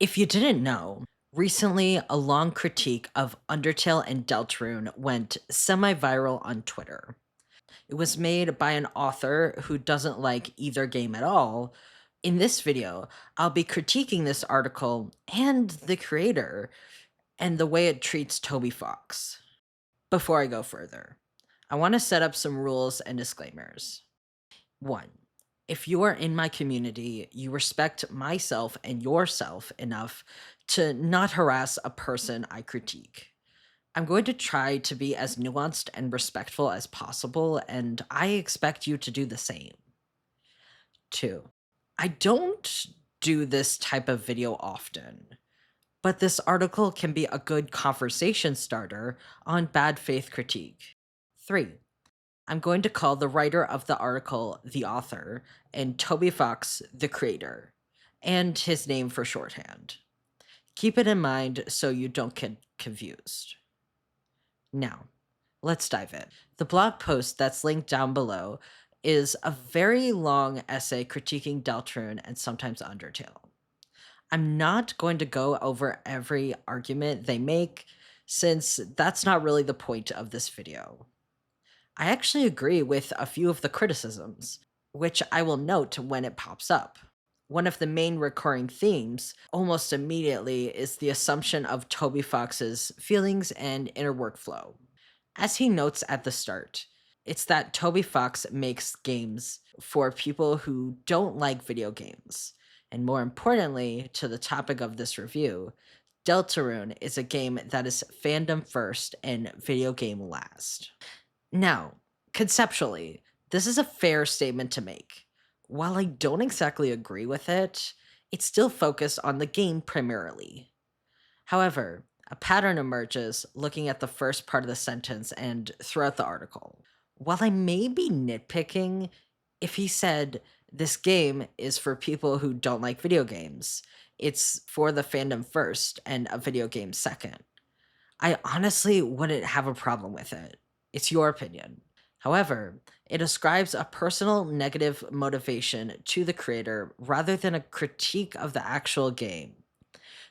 If you didn't know, recently a long critique of Undertale and Deltarune went semi viral on Twitter. It was made by an author who doesn't like either game at all. In this video, I'll be critiquing this article and the creator and the way it treats Toby Fox. Before I go further, I want to set up some rules and disclaimers. 1. If you are in my community, you respect myself and yourself enough to not harass a person I critique. I'm going to try to be as nuanced and respectful as possible, and I expect you to do the same. 2. I don't do this type of video often, but this article can be a good conversation starter on bad faith critique. 3. I'm going to call the writer of the article the author, and Toby Fox the creator, and his name for shorthand. Keep it in mind so you don't get confused. Now, let's dive in. The blog post that's linked down below is a very long essay critiquing Deltarune and sometimes Undertale. I'm not going to go over every argument they make, since that's not really the point of this video. I actually agree with a few of the criticisms, which I will note when it pops up. One of the main recurring themes, almost immediately, is the assumption of Toby Fox's feelings and inner workflow. As he notes at the start, it's that Toby Fox makes games for people who don't like video games. And more importantly, to the topic of this review, Deltarune is a game that is fandom first and video game last. Now, conceptually, this is a fair statement to make. While I don't exactly agree with it, it's still focused on the game primarily. However, a pattern emerges looking at the first part of the sentence and throughout the article. While I may be nitpicking, if he said, "This game is for people who don't like video games, it's for the fandom first and a video game second," I honestly wouldn't have a problem with it. It's your opinion. However, it ascribes a personal negative motivation to the creator rather than a critique of the actual game.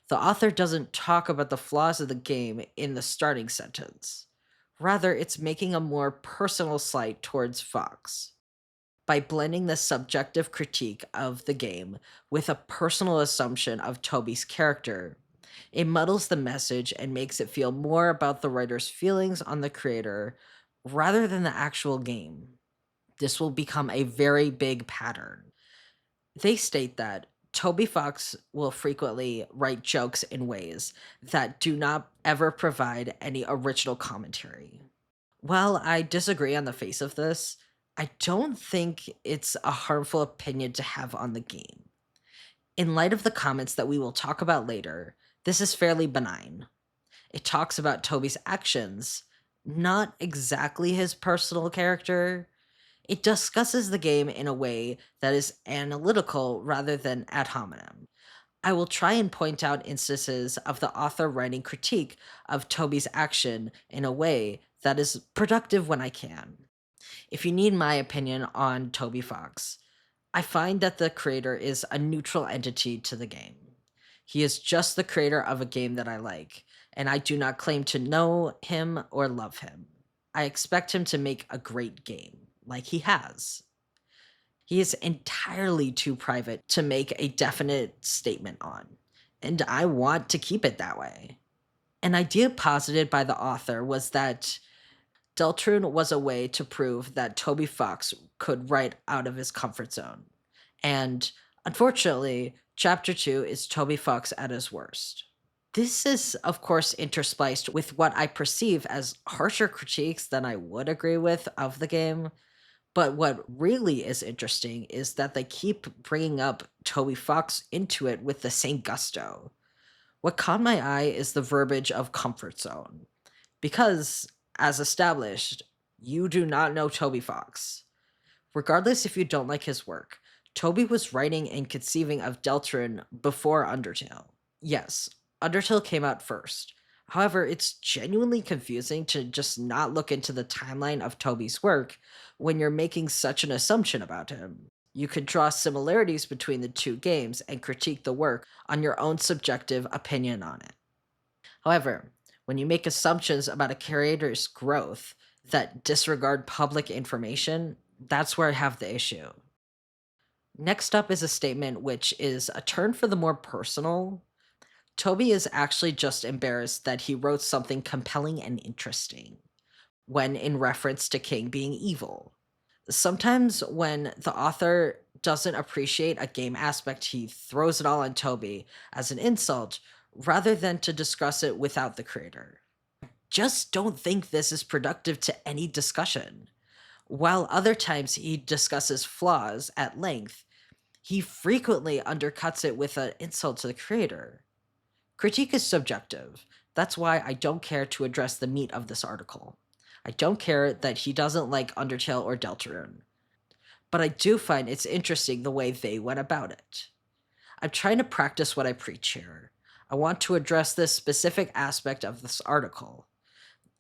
The author doesn't talk about the flaws of the game in the starting sentence. Rather, it's making a more personal slight towards Fox. By blending the subjective critique of the game with a personal assumption of Toby's character, it muddles the message and makes it feel more about the writer's feelings on the creator rather than the actual game. This will become a very big pattern. They state that Toby Fox will frequently write jokes in ways that do not ever provide any original commentary. While I disagree on the face of this, I don't think it's a harmful opinion to have on the game. In light of the comments that we will talk about later, this is fairly benign. It talks about Toby's actions, not exactly his personal character. It discusses the game in a way that is analytical rather than ad hominem. I will try and point out instances of the author writing critique of Toby's action in a way that is productive when I can. If you need my opinion on Toby Fox, I find that the creator is a neutral entity to the game. He is just the creator of a game that I like, and I do not claim to know him or love him. I expect him to make a great game, like he has. He is entirely too private to make a definite statement on, and I want to keep it that way. An idea posited by the author was that Deltarune was a way to prove that Toby Fox could write out of his comfort zone. And unfortunately, Chapter 2 is Toby Fox at his worst. This is, of course, interspliced with what I perceive as harsher critiques than I would agree with of the game. But what really is interesting is that they keep bringing up Toby Fox into it with the same gusto. What caught my eye is the verbiage of comfort zone. Because, as established, you do not know Toby Fox. Regardless if you don't like his work, Toby was writing and conceiving of Deltarune before Undertale. Yes, Undertale came out first. However, it's genuinely confusing to just not look into the timeline of Toby's work when you're making such an assumption about him. You could draw similarities between the two games and critique the work on your own subjective opinion on it. However, when you make assumptions about a creator's growth that disregard public information, that's where I have the issue. Next up is a statement which is a turn for the more personal. Toby is actually just embarrassed that he wrote something compelling and interesting when in reference to King being evil. Sometimes when the author doesn't appreciate a game aspect, he throws it all on Toby as an insult rather than to discuss it without the creator. Just don't think this is productive to any discussion. While other times he discusses flaws at length, he frequently undercuts it with an insult to the creator. Critique is subjective. That's why I don't care to address the meat of this article. I don't care that he doesn't like Undertale or Deltarune, but I do find it's interesting the way they went about it. I'm trying to practice what I preach here. I want to address this specific aspect of this article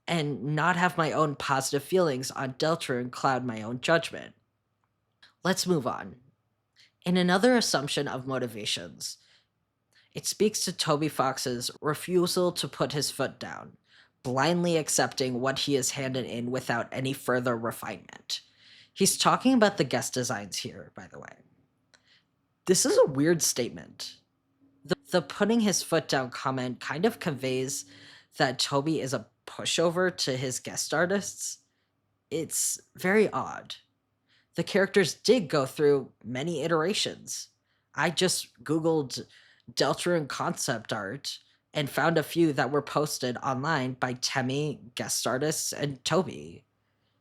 and not have my own positive feelings on Deltarune cloud my own judgment. Let's move on. In another assumption of motivations, it speaks to Toby Fox's refusal to put his foot down, blindly accepting what he is handed in without any further refinement. He's talking about the guest designs here, by the way. This is a weird statement. The putting his foot down comment kind of conveys that Toby is a pushover to his guest artists. It's very odd. The characters did go through many iterations. I just Googled Deltarune concept art and found a few that were posted online by Temmie, guest artists, and Toby.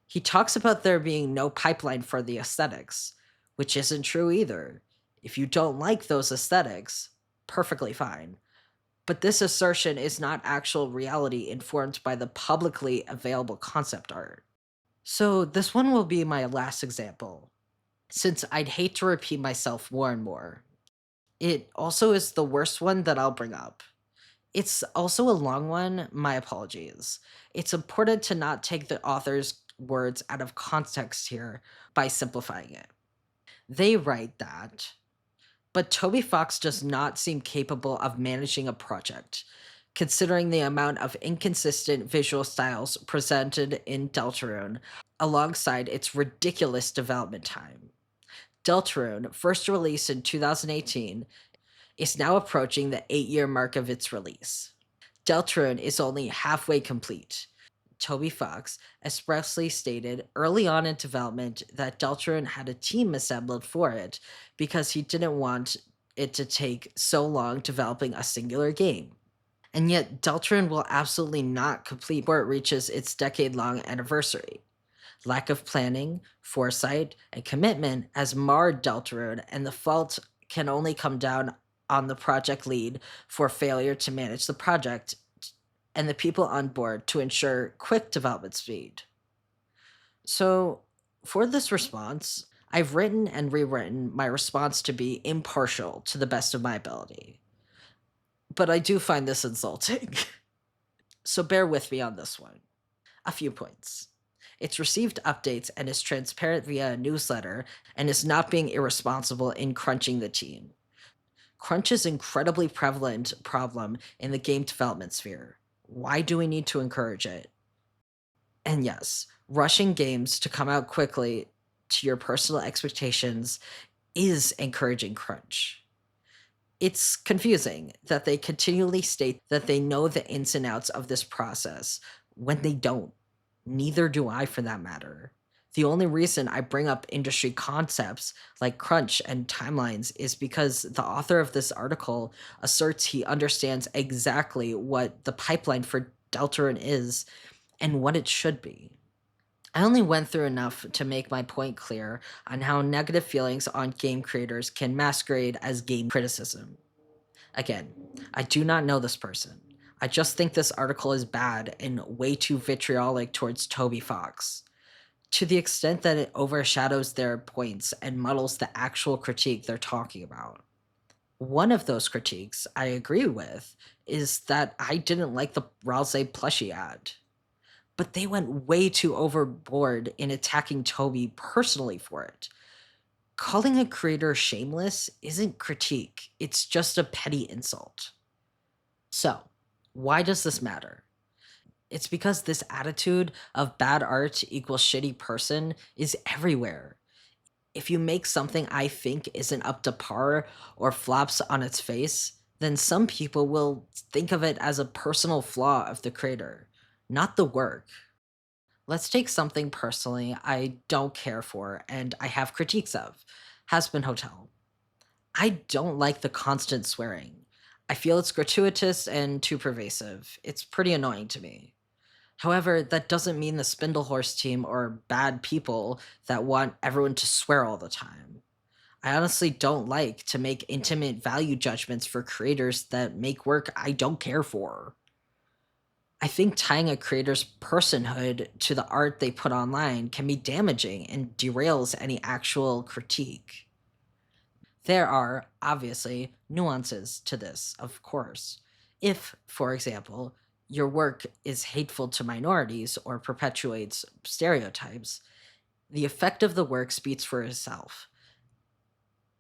He talks about there being no pipeline for the aesthetics, which isn't true either. If you don't like those aesthetics, perfectly fine. But this assertion is not actual reality informed by the publicly available concept art. So this one will be my last example, since I'd hate to repeat myself more and more. It also is the worst one that I'll bring up. It's also a long one, my apologies. It's important to not take the author's words out of context here by simplifying it. They write that, but Toby Fox does not seem capable of managing a project, considering the amount of inconsistent visual styles presented in Deltarune alongside its ridiculous development time. Deltarune, first released in 2018, is now approaching the 8-year mark of its release. Deltarune is only halfway complete. Toby Fox expressly stated early on in development that Deltarune had a team assembled for it because he didn't want it to take so long developing a singular game. And yet, Deltarune will absolutely not complete before it reaches its decade-long anniversary. Lack of planning, foresight, and commitment has marred Deltarune, and the fault can only come down on the project lead for failure to manage the project and the people on board to ensure quick development speed. So, for this response, I've written and rewritten my response to be impartial to the best of my ability. But I do find this insulting. So bear with me on this one. A few points. It's received updates and is transparent via a newsletter and is not being irresponsible in crunching the team. Crunch is an incredibly prevalent problem in the game development sphere. Why do we need to encourage it? And yes, rushing games to come out quickly to your personal expectations is encouraging crunch. It's confusing that they continually state that they know the ins and outs of this process when they don't. Neither do I, for that matter. The only reason I bring up industry concepts like crunch and timelines is because the author of this article asserts he understands exactly what the pipeline for Deltarune is and what it should be. I only went through enough to make my point clear on how negative feelings on game creators can masquerade as game criticism. Again, I do not know this person. I just think this article is bad and way too vitriolic towards Toby Fox, to the extent that it overshadows their points and muddles the actual critique they're talking about. One of those critiques I agree with is that I didn't like the Ralse plushie ad, but they went way too overboard in attacking Toby personally for it. Calling a creator shameless isn't critique, it's just a petty insult. So, why does this matter? It's because this attitude of bad art equals shitty person is everywhere. If you make something I think isn't up to par or flops on its face, then some people will think of it as a personal flaw of the creator, not the work. Let's take something personally I don't care for and I have critiques of Has Been Hotel. I don't like the constant swearing. I feel it's gratuitous and too pervasive. It's pretty annoying to me. However, that doesn't mean the Spindlehorse team are bad people that want everyone to swear all the time. I honestly don't like to make intimate value judgments for creators that make work I don't care for. I think tying a creator's personhood to the art they put online can be damaging and derails any actual critique. There are, obviously, nuances to this, of course. If, for example, your work is hateful to minorities or perpetuates stereotypes, the effect of the work speaks for itself.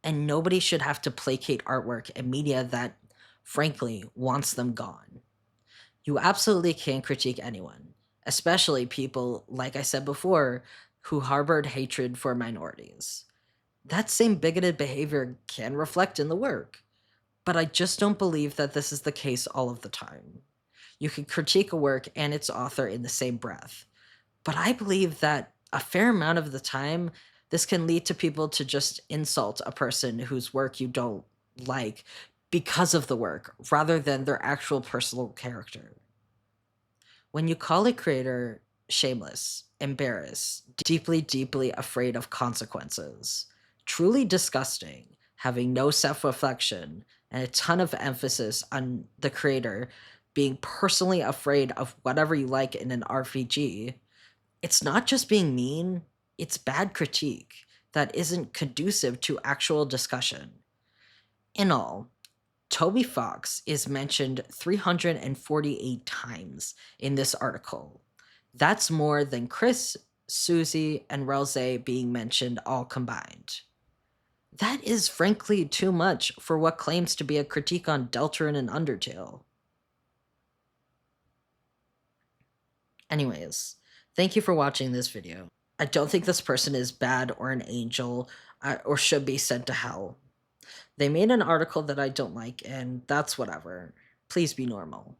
And nobody should have to placate artwork and media that, frankly, wants them gone. You absolutely can't critique anyone, especially people, like I said before, who harbored hatred for minorities. That same bigoted behavior can reflect in the work, but I just don't believe that this is the case all of the time. You can critique a work and its author in the same breath, but I believe that a fair amount of the time, this can lead to people to just insult a person whose work you don't like because of the work, rather than their actual personal character. When you call a creator shameless, embarrassed, deeply, deeply afraid of consequences, truly disgusting, having no self reflection, and a ton of emphasis on the creator being personally afraid of whatever you like in an RPG, it's not just being mean, it's bad critique that isn't conducive to actual discussion. In all, Toby Fox is mentioned 348 times in this article. That's more than Chris, Susie, and Rose being mentioned all combined. That is frankly too much for what claims to be a critique on Deltarune and Undertale. Anyways, thank you for watching this video. I don't think this person is bad or an angel or should be sent to hell. They made an article that I don't like, and that's whatever. Please be normal.